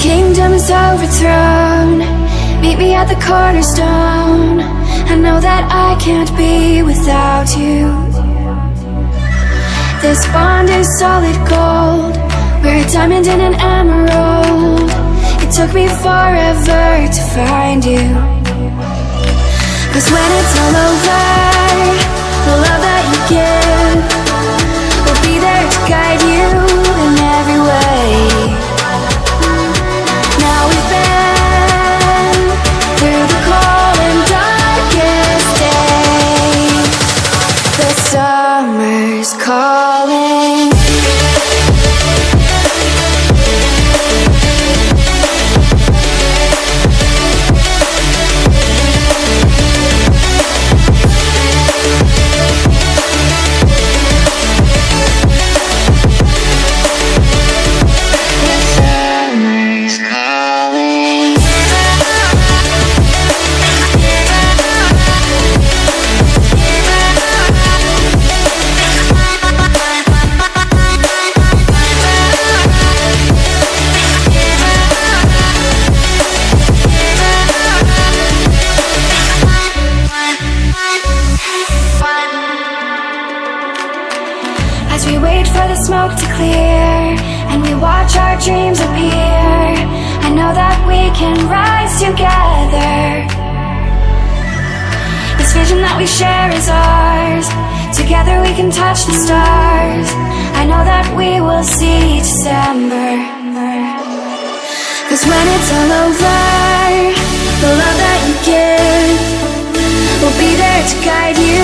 kingdom is overthrown. Meet me at the cornerstone. I know that I can't be without you. This bond is solid gold. We're a diamond and an emerald. It took me forever to find you. 'Cause when it's all over, the love that you give will be there to guide you in every way. Now we've been through the cold and darkest days. The summer's calling. As we wait for the smoke to clear and we watch our dreams appear, I know that we can rise together. This vision that we share is ours. Together we can touch the stars. I know that we will see December. 'Cause when it's all over, the love that you give will be there to guide you